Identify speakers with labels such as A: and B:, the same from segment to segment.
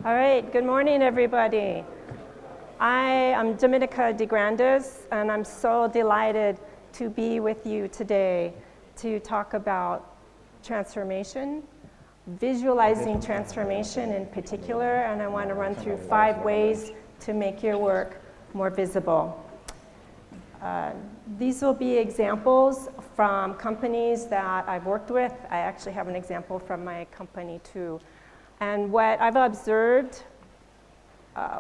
A: All right, good morning, everybody. I am Dominica DeGrandis, and I'm so delighted to be with you today to talk about transformation, visualizing transformation in particular, and I want to run through 5 ways to make your work more visible. These will be examples from companies that I've worked with. I actually have an example from my company too. And what I've observed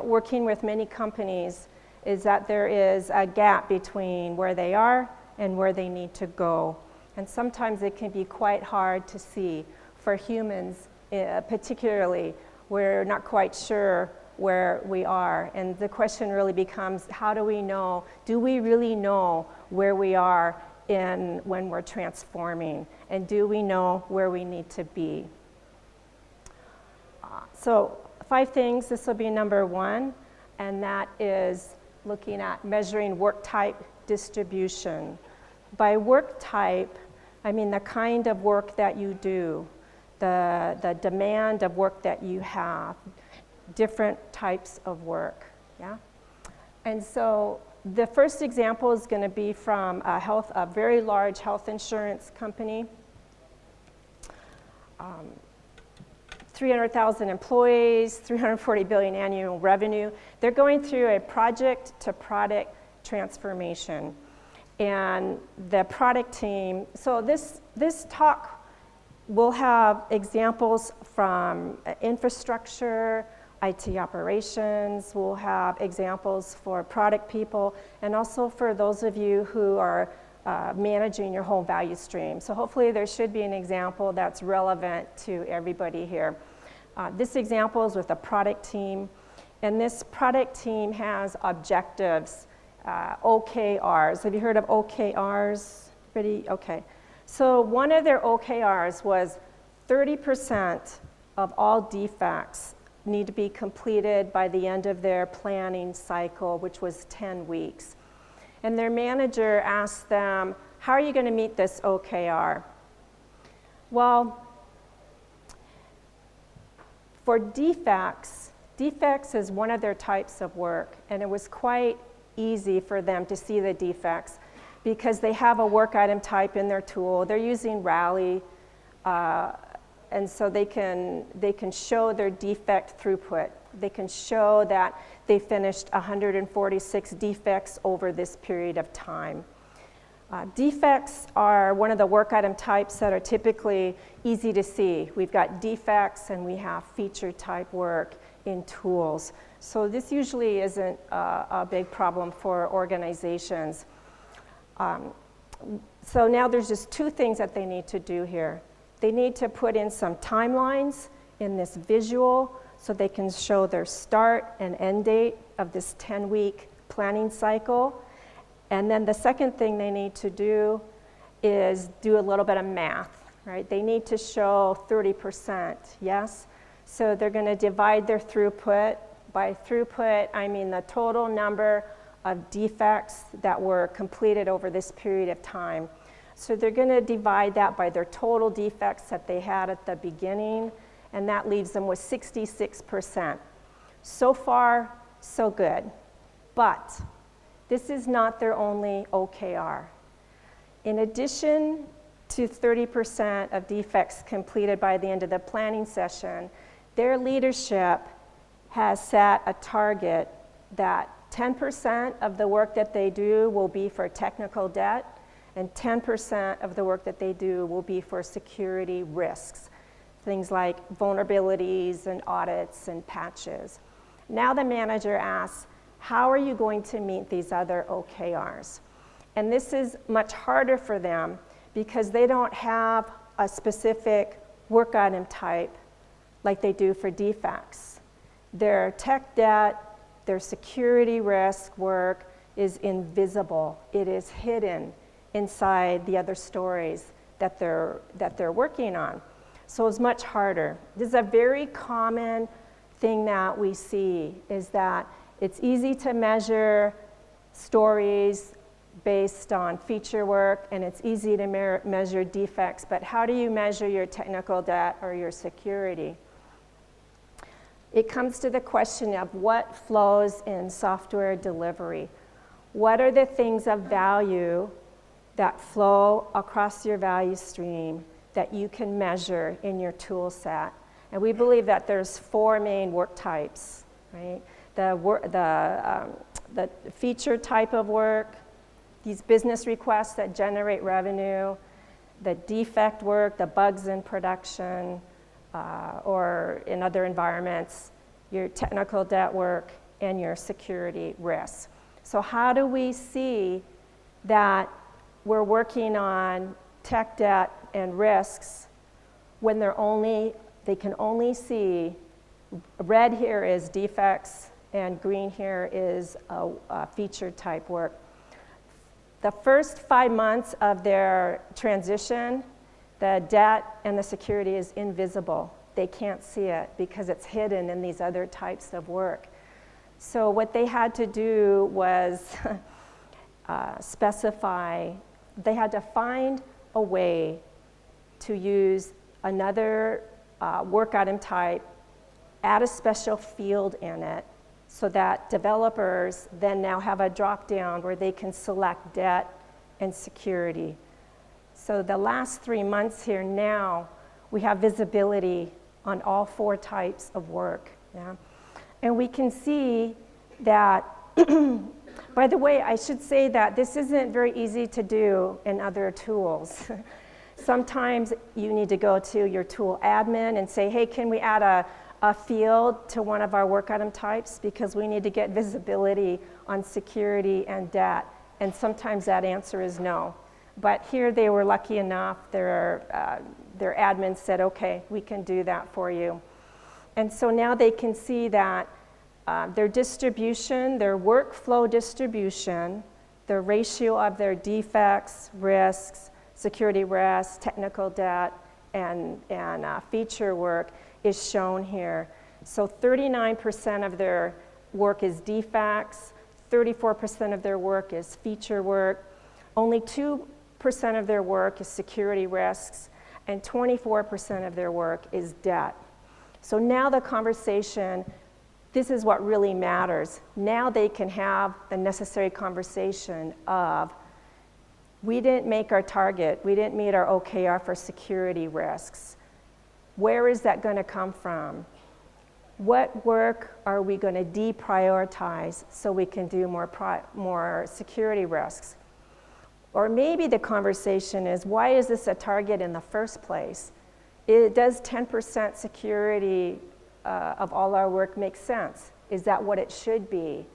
A: working with many companies is that there is a gap between where they are and where they need to go. And sometimes it can be quite hard to see for humans, particularly. We're not quite sure where we are. And the question really becomes, how do we know? Do we really know where we are when we're transforming? And do we know where we need to be? So 5 things, this will be number 1, and that is looking at measuring work type distribution. By work type, I mean the kind of work that you do, the demand of work that you have, different types of work, yeah? And so the first example is going to be from a very large health insurance company. 300,000 employees, 340 billion annual revenue. They're going through a project to product transformation. And the product team, so this talk will have examples from infrastructure, IT operations, we'll have examples for product people, and also for those of you who are managing your whole value stream. So hopefully there should be an example that's relevant to everybody here. This example is with a product team, and this product team has objectives, OKRs. Have you heard of OKRs? Okay. So one of their OKRs was 30% of all defects need to be completed by the end of their planning cycle, which was 10 weeks. And their manager asked them, how are you going to meet this OKR? Well, for defects is one of their types of work, and it was quite easy for them to see the defects because they have a work item type in their tool. They're using Rally, and so they can show their defect throughput. They can show that they finished 146 defects over this period of time. Defects are one of the work item types that are typically easy to see. We've got defects and we have feature type work in tools. So this usually isn't a big problem for organizations. So now there's just 2 things that they need to do here. They need to put in some timelines in this visual so they can show their start and end date of this 10-week planning cycle. And then the second thing they need to do is do a little bit of math, right? They need to show 30%, yes? So they're going to divide their throughput. By throughput, I mean the total number of defects that were completed over this period of time. So they're going to divide that by their total defects that they had at the beginning, and that leaves them with 66%. So far, so good. But this is not their only OKR. In addition to 30% of defects completed by the end of the planning session, their leadership has set a target that 10% of the work that they do will be for technical debt, and 10% of the work that they do will be for security risks, things like vulnerabilities and audits and patches. Now the manager asks, how are you going to meet these other OKRs? And this is much harder for them because they don't have a specific work item type like they do for defects. Their tech debt, their security risk work is invisible. It is hidden inside the other stories that they're working on. So it's much harder. This is a very common thing that we see, is that it's easy to measure stories based on feature work, and it's easy to measure defects, but how do you measure your technical debt or your security? it comes to the question of what flows in software delivery. What are the things of value that flow across your value stream that you can measure in your tool set? And we believe that there's 4 main work types, right? The feature type of work, these business requests that generate revenue, the defect work, the bugs in production, or in other environments, your technical debt work, and your security risks. So how do we see that we're working on tech debt and risks when they can only see, red here is defects and green here is a feature type work. The first 5 months of their transition, the debt and the security is invisible. They can't see it because it's hidden in these other types of work. So what they had to do was specify, they had to find a way to use another work item type, add a special field in it, so that developers then now have a drop down where they can select debt and security. So the last 3 months here now, we have visibility on all 4 types of work. Yeah? And we can see that, by the way, I should say that this isn't very easy to do in other tools. Sometimes you need to go to your tool admin and say, hey, can we add a field to one of our work item types because we need to get visibility on security and debt. And sometimes that answer is no. But here they were lucky enough, their admin said, okay, we can do that for you. And so now they can see that their distribution, their workflow distribution, the ratio of their defects, risks, security risks, technical debt, and feature work is shown here. So 39% of their work is defects, 34% of their work is feature work, only 2% of their work is security risks, and 24% of their work is debt. So now the conversation, this is what really matters. Now they can have the necessary conversation of, we didn't make our target, we didn't meet our OKR for security risks. Where is that going to come from? What work are we going to deprioritize so we can do more security risks? Or maybe the conversation is, why is this a target in the first place? Does 10% security of all our work make sense? Is that what it should be?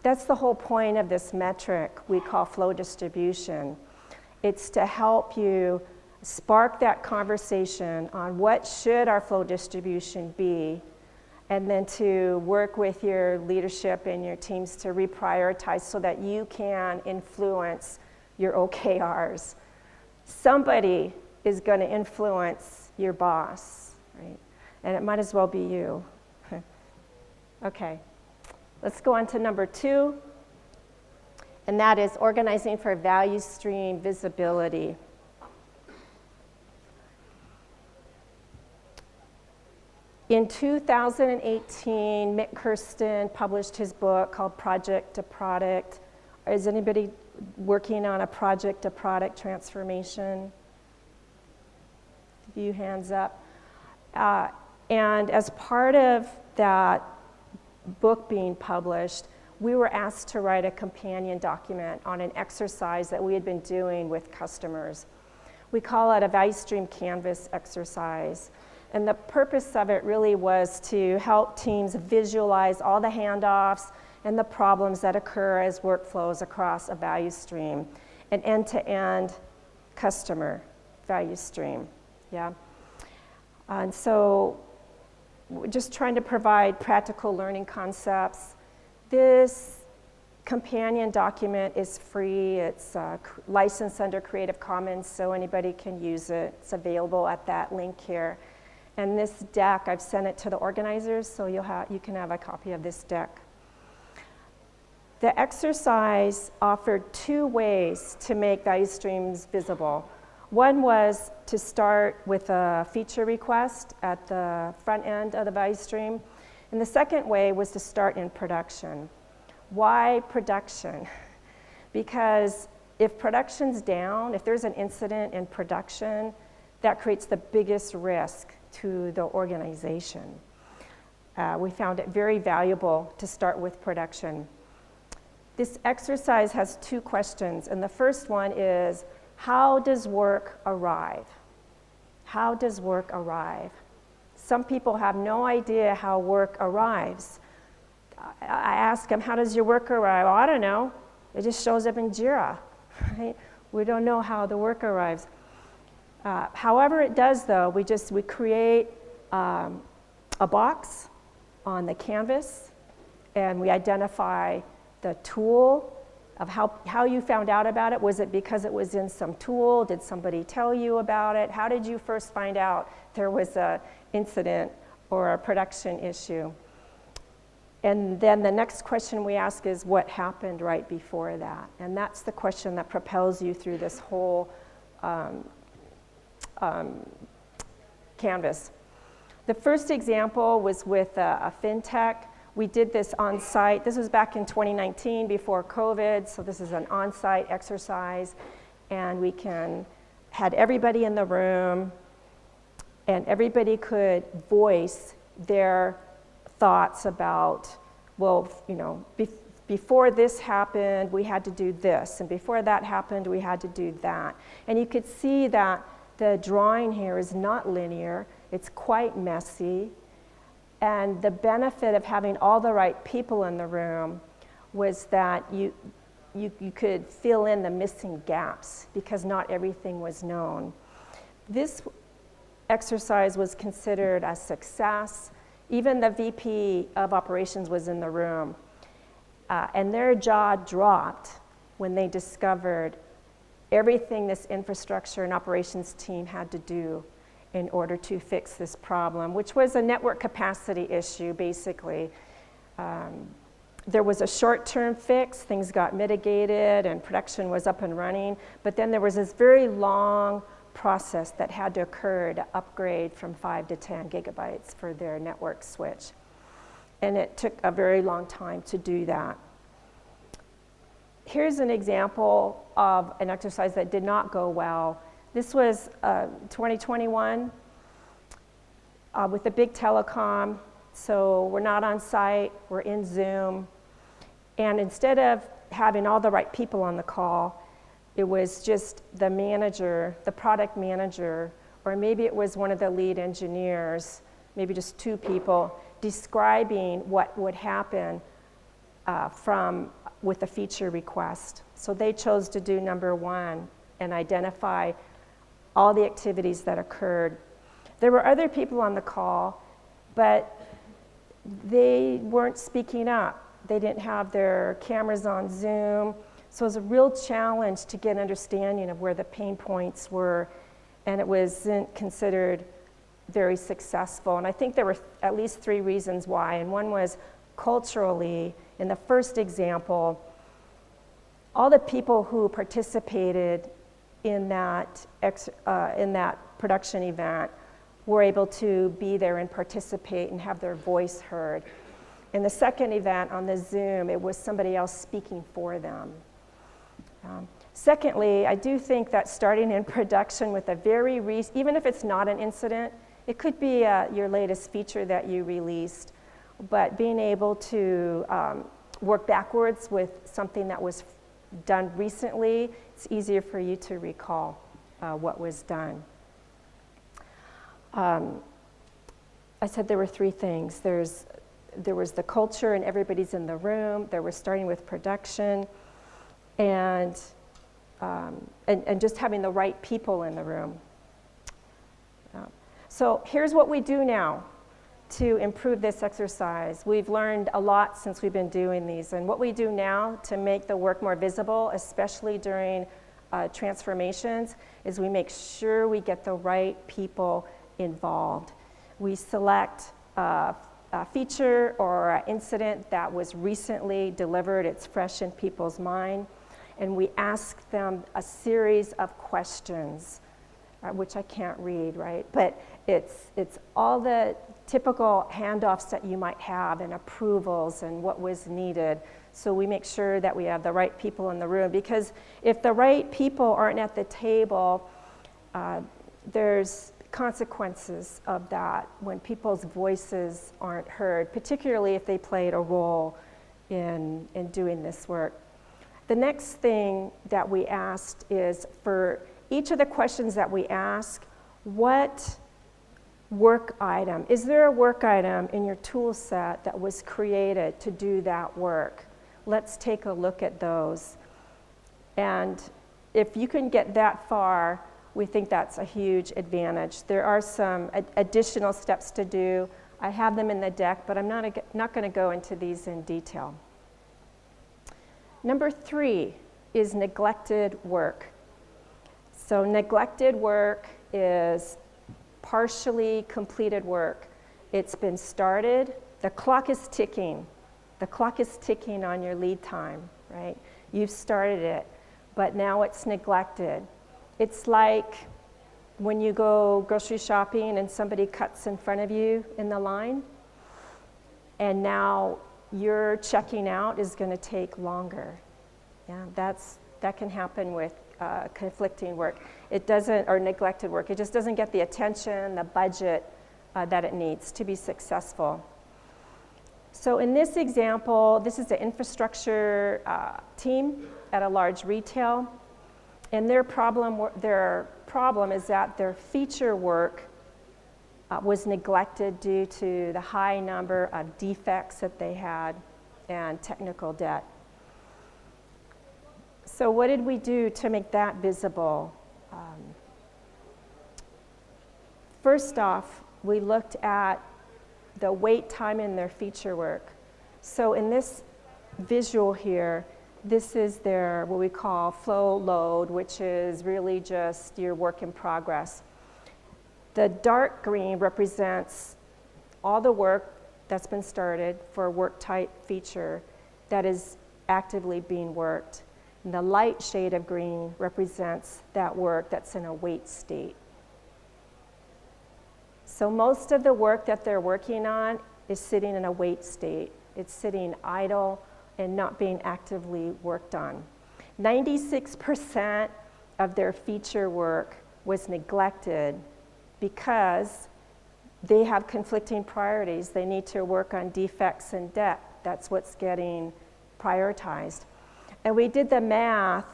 A: That's the whole point of this metric we call flow distribution. It's to help you spark that conversation on what should our flow distribution be, and then to work with your leadership and your teams to reprioritize so that you can influence your OKRs. Somebody is going to influence your boss, right? And it might as well be you. Okay, let's go on to number 2, and that is organizing for value stream visibility. In 2018, Mick Kirsten published his book called Project to Product. Is anybody working on a project to product transformation? A few hands up. And as part of that book being published, we were asked to write a companion document on an exercise that we had been doing with customers. We call it a value stream canvas exercise. And the purpose of it really was to help teams visualize all the handoffs and the problems that occur as workflows across a value stream, an end-to-end customer value stream. Yeah. And so we're just trying to provide practical learning concepts. This companion document is free. It's licensed under Creative Commons, so anybody can use it. It's available at that link here. And this deck, I've sent it to the organizers, so you can have a copy of this deck. The exercise offered 2 ways to make value streams visible. One was to start with a feature request at the front end of the value stream. And the second way was to start in production. Why production? Because if production's down, if there's an incident in production, that creates the biggest risk to the organization. We found it very valuable to start with production. This exercise has two questions, and the first one is, how does work arrive? How does work arrive? Some people have no idea how work arrives. I ask them, how does your work arrive? Well, I don't know. It just shows up in Jira. Right? We don't know how the work arrives. However it does, though, we create a box on the canvas, and we identify the tool of how you found out about it. Was it because it was in some tool? Did somebody tell you about it? How did you first find out there was an incident or a production issue? And then the next question we ask is, what happened right before that? And that's the question that propels you through this whole canvas. The first example was with a fintech. We did this on site. This was back in 2019 before COVID, so this is an on-site exercise. And we had everybody in the room, and everybody could voice their thoughts about, well, before this happened, we had to do this, and before that happened, we had to do that. And you could see that the drawing here is not linear, it's quite messy, and the benefit of having all the right people in the room was that you could fill in the missing gaps because not everything was known. This exercise was considered a success. Even the VP of operations was in the room, and their jaw dropped when they discovered everything this infrastructure and operations team had to do in order to fix this problem, which was a network capacity issue, basically. There was a short-term fix, things got mitigated, and production was up and running, but then there was this very long process that had to occur to upgrade from 5 to 10 gigabytes for their network switch. And it took a very long time to do that. Here's an example of an exercise that did not go well. This was 2021 with a big telecom. So we're not on site, we're in Zoom. And instead of having all the right people on the call, it was just the manager, the product manager, or maybe it was one of the lead engineers, maybe just two people, describing what would happen with a feature request. So they chose to do number one and identify all the activities that occurred. There were other people on the call, but they weren't speaking up. They didn't have their cameras on Zoom. So it was a real challenge to get an understanding of where the pain points were, and it wasn't considered very successful. And I think there were at least 3 reasons why. And one was culturally, in the first example, all the people who participated in that production event were able to be there and participate and have their voice heard. In the second event on the Zoom, it was somebody else speaking for them. Secondly, I do think that starting in production with even if it's not an incident, it could be your latest feature that you released, but being able to work backwards with something that was done recently, it's easier for you to recall what was done. I said there were 3 things. There was the culture and everybody's in the room. There was starting with production, and just having the right people in the room. So here's what we do now to improve this exercise. We've learned a lot since we've been doing these, and what we do now to make the work more visible, especially during transformations, is we make sure we get the right people involved. We select a feature or an incident that was recently delivered, it's fresh in people's mind, and we ask them a series of questions, which I can't read, right? But it's all the typical handoffs that you might have and approvals and what was needed. So we make sure that we have the right people in the room, because if the right people aren't at the table, there's consequences of that when people's voices aren't heard, particularly if they played a role in doing this work. The next thing that we asked is, for each of the questions that we ask, what work item, is there a work item in your tool set that was created to do that work? Let's take a look at those. And if you can get that far, we think that's a huge advantage. There are some additional steps to do. I have them in the deck, but I'm not going to go into these in detail. Number 3 is neglected work. So neglected work is partially completed work. It's been started. The clock is ticking. The clock is ticking on your lead time, right? You've started it, but now it's neglected. It's like when you go grocery shopping and somebody cuts in front of you in the line, and now your checking out is going to take longer. Yeah, that can happen with conflicting work. It doesn't, or neglected work. It just doesn't get the attention, the budget that it needs to be successful. So in this example, this is the infrastructure team at a large retail, and their problem is that their feature work was neglected due to the high number of defects that they had and technical debt. So what did we do to make that visible? First off, we looked at the wait time in their feature work. So in this visual here, this is their what we call flow load, which is really just your work in progress. The dark green represents all the work that's been started for a work type feature that is actively being worked. And the light shade of green represents that work that's in a wait state. So most of the work that they're working on is sitting in a wait state. It's sitting idle and not being actively worked on. 96% of their feature work was neglected because they have conflicting priorities. They need to work on defects and debt. That's what's getting prioritized. And we did the math,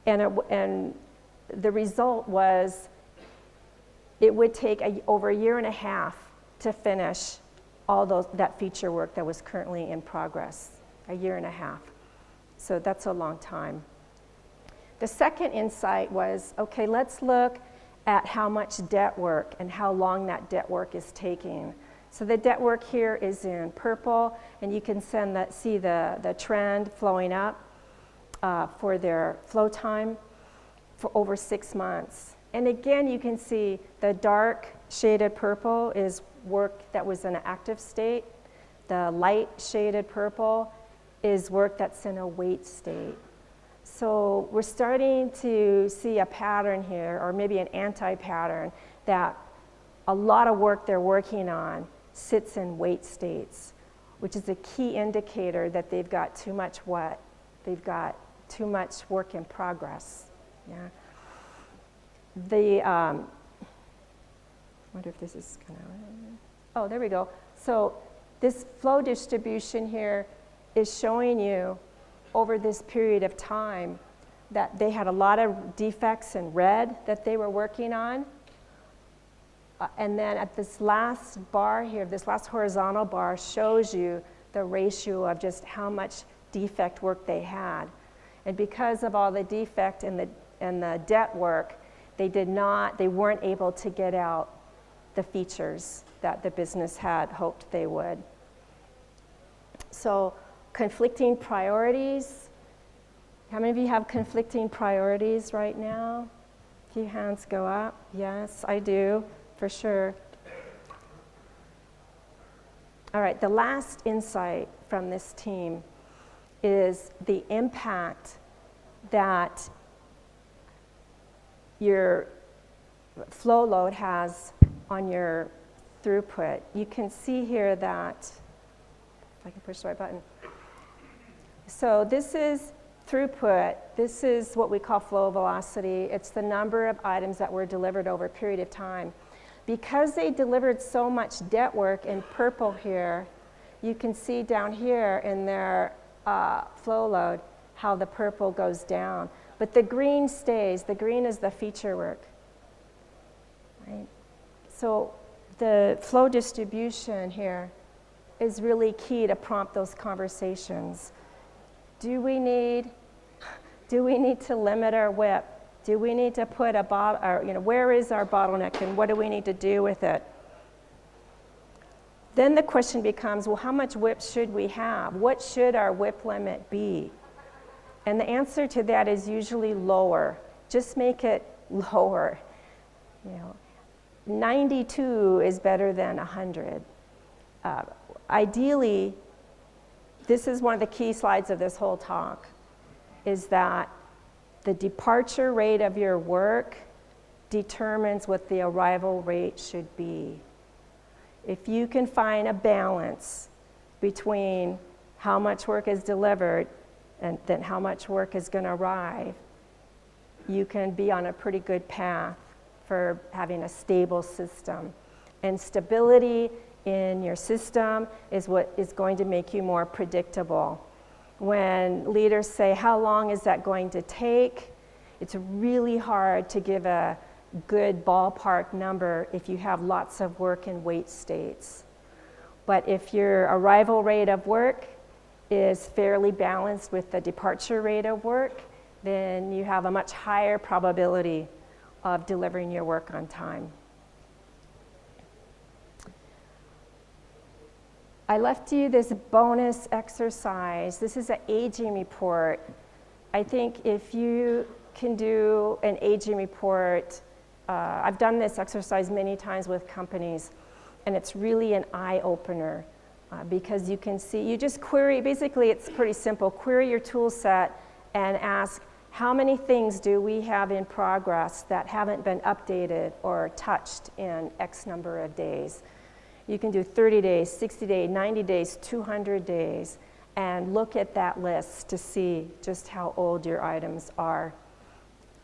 A: and the result was it would take over a year and a half to finish all that feature work that was currently in progress. A year and a half. So that's a long time. The second insight was, okay, let's look at how much debt work and how long that debt work is taking. So the debt work here is in purple, and you can see the trend flowing up for their flow time for over 6 months. And again, you can see the dark shaded purple is work that was in an active state. The light shaded purple is work that's in a wait state. So we're starting to see a pattern here, or maybe an anti-pattern, that a lot of work they're working on sits in wait states, which is a key indicator that they've got too much what? They've got too much work in progress. Yeah. I wonder if this is gonna, oh, there we go. So this flow distribution here is showing you over this period of time that they had a lot of defects in red that they were working on. And then at this last bar here, this last horizontal bar shows you the ratio of just how much defect work they had. And because of all the defect and the debt work, they weren't able to get out the features that the business had hoped they would. So conflicting priorities. How many of you have conflicting priorities right now? A few hands go up. Yes, I do, for sure. All right, the last insight from this team is the impact that your flow load has on your throughput. You can see here that, if I can push the right button. So this is throughput. This is what we call flow velocity. It's the number of items that were delivered over a period of time. Because they delivered so much debt work in purple here, you can see down here in their flow load how the purple goes down. But the green stays. The green is the feature work. Right? So the flow distribution here is really key to prompt those conversations. Do we need to limit our WIP? Do we need to put where is our bottleneck and what do we need to do with it? Then the question becomes, well, how much WIP should we have? What should our WIP limit be? And the answer to that is usually lower. Just make it lower. 92 is better than 100. Ideally, this is one of the key slides of this whole talk, is that the departure rate of your work determines what the arrival rate should be. If you can find a balance between how much work is delivered and then how much work is going to arrive, you can be on a pretty good path for having a stable system. And stability in your system is what is going to make you more predictable. When leaders say, how long is that going to take? It's really hard to give a good ballpark number if you have lots of work in wait states. But if your arrival rate of work is fairly balanced with the departure rate of work, then you have a much higher probability of delivering your work on time. I left you this bonus exercise. This is an aging report. I think if you can do an aging report, I've done this exercise many times with companies, and it's really an eye-opener because you can see, you just query, basically it's pretty simple, query your tool set and ask, how many things do we have in progress that haven't been updated or touched in X number of days? You can do 30 days, 60 days, 90 days, 200 days, and look at that list to see just how old your items are.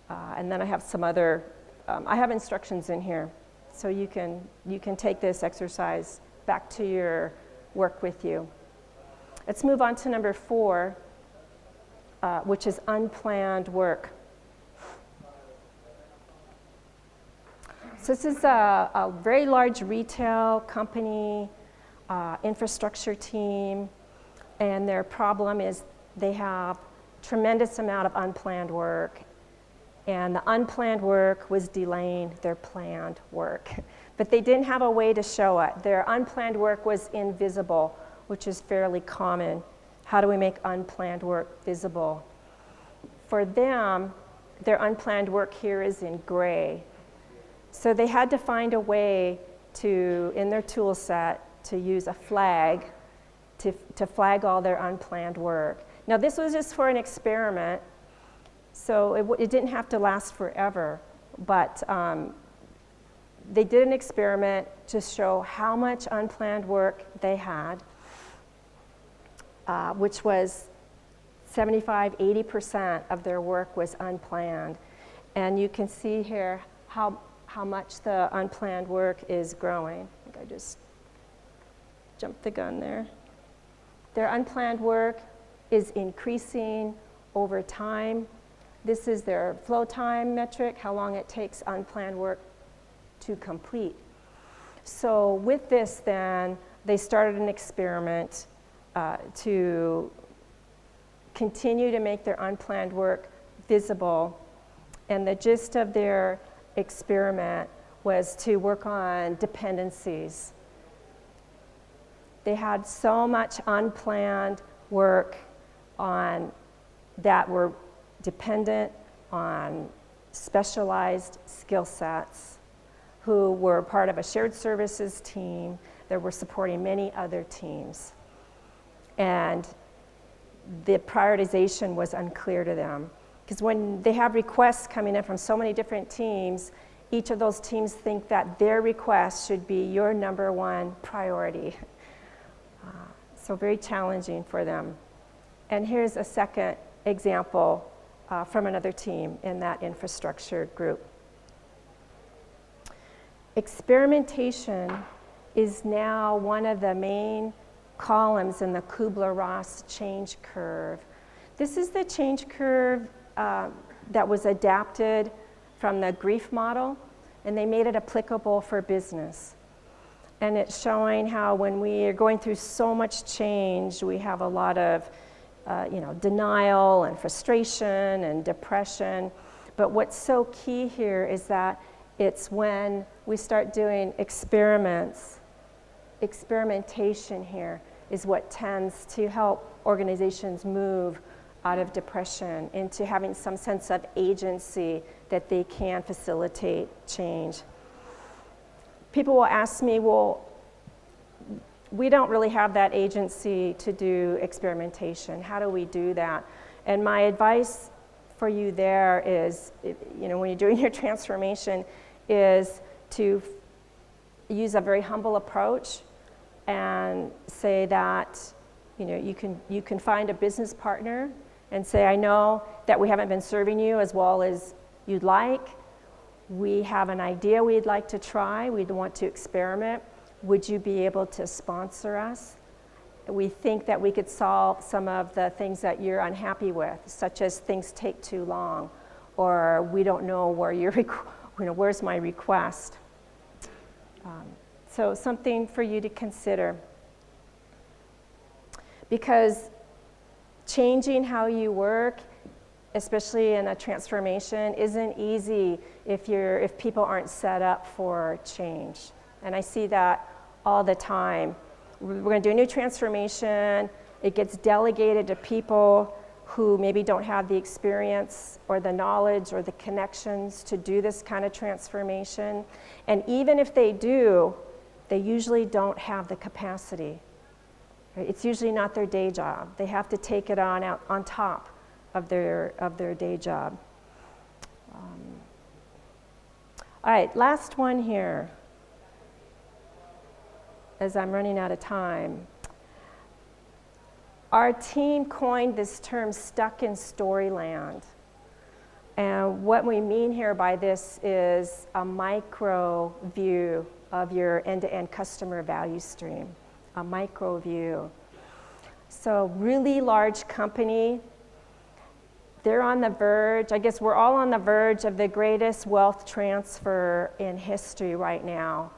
A: And then I have some other, I have instructions in here, so you can take this exercise back to your work with you. Let's move on to number 4, which is unplanned work. So this is a very large retail company, infrastructure team, and their problem is they have tremendous amount of unplanned work, and the unplanned work was delaying their planned work. But they didn't have a way to show it. Their unplanned work was invisible, which is fairly common. How do we make unplanned work visible? For them, their unplanned work here is in gray. So they had to find a way to, in their tool set, to use a flag to flag all their unplanned work. Now this was just for an experiment, so it didn't have to last forever, but they did an experiment to show how much unplanned work they had, which was 75-80% of their work was unplanned. And you can see here how much the unplanned work is growing. I think I just jumped the gun there. Their unplanned work is increasing over time. This is their flow time metric, how long it takes unplanned work to complete. So with this then, they started an experiment to continue to make their unplanned work visible. And the gist of their experiment was to work on dependencies. They had so much unplanned work on that were dependent on specialized skill sets who were part of a shared services team that were supporting many other teams. And the prioritization was unclear to them. Because when they have requests coming in from so many different teams, each of those teams think that their request should be your number one priority. So very challenging for them. And here's a second example from another team in that infrastructure group. Experimentation is now one of the main columns in the Kubler-Ross change curve. This is the change curve that was adapted from the grief model, and they made it applicable for business. And it's showing how when we are going through so much change, we have a lot of denial and frustration and depression. But what's so key here is that it's when we start doing experimentation here is what tends to help organizations move out of depression into having some sense of agency that they can facilitate change. People will ask me, well, we don't really have that agency to do experimentation. How do we do that? And my advice for you there is, when you're doing your transformation, is to use a very humble approach and say that, you can find a business partner and say, I know that we haven't been serving you as well as you'd like. We have an idea we'd like to try. We'd want to experiment. Would you be able to sponsor us? We think that we could solve some of the things that you're unhappy with, such as things take too long, or we don't know where where's my request. So something for you to consider. Because changing how you work, especially in a transformation, isn't easy if people aren't set up for change. And I see that all the time. We're going to do a new transformation. It gets delegated to people who maybe don't have the experience or the knowledge or the connections to do this kind of transformation. And even if they do, they usually don't have the capacity. It's usually not their day job. They have to take it on top of their day job. All right, last one here, as I'm running out of time. Our team coined this term, stuck in storyland. And what we mean here by this is a micro view of your end-to-end customer value stream, a micro view. So really large company, they're on the verge, I guess we're all on the verge of the greatest wealth transfer in history right now,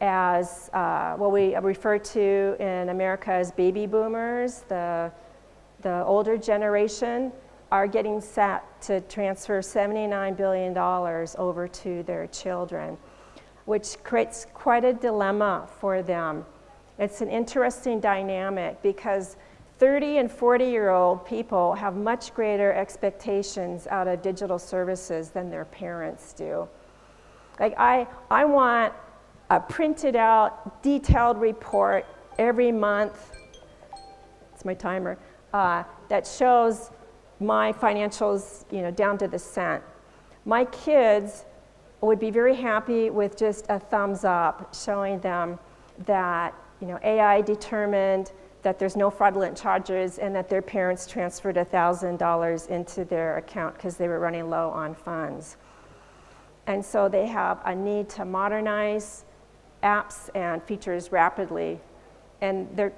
A: as what we refer to in America as baby boomers. The older generation are getting set to transfer $79 billion over to their children, which creates quite a dilemma for them. It's an interesting dynamic because 30 and 40-year-old people have much greater expectations out of digital services than their parents do. Like I want a printed out, detailed report every month, it's my timer, that shows my financials, down to the cent. My kids would be very happy with just a thumbs up showing them that, AI determined that there's no fraudulent charges and that their parents transferred $1,000 into their account because they were running low on funds. And so they have a need to modernize apps and features rapidly, and their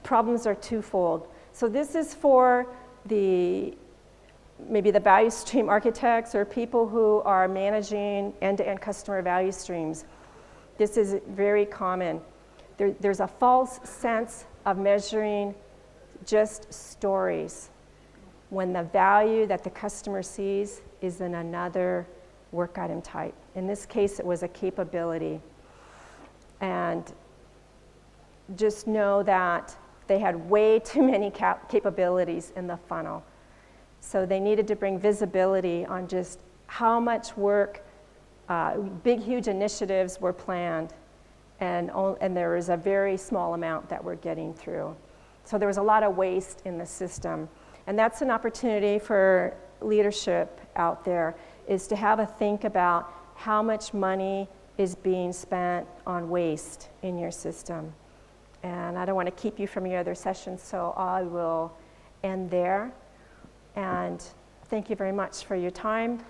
A: problems are twofold. So this is for maybe the value stream architects or people who are managing end-to-end customer value streams. This is very common. There's a false sense of measuring just stories when the value that the customer sees is in another work item type. In this case, it was a capability. And just know that they had way too many capabilities in the funnel. So they needed to bring visibility on just how much work, big, huge initiatives were planned, and there was a very small amount that we're getting through. So there was a lot of waste in the system. And that's an opportunity for leadership out there, is to have a think about how much money is being spent on waste in your system. And I don't want to keep you from your other sessions, so I will end there. And thank you very much for your time.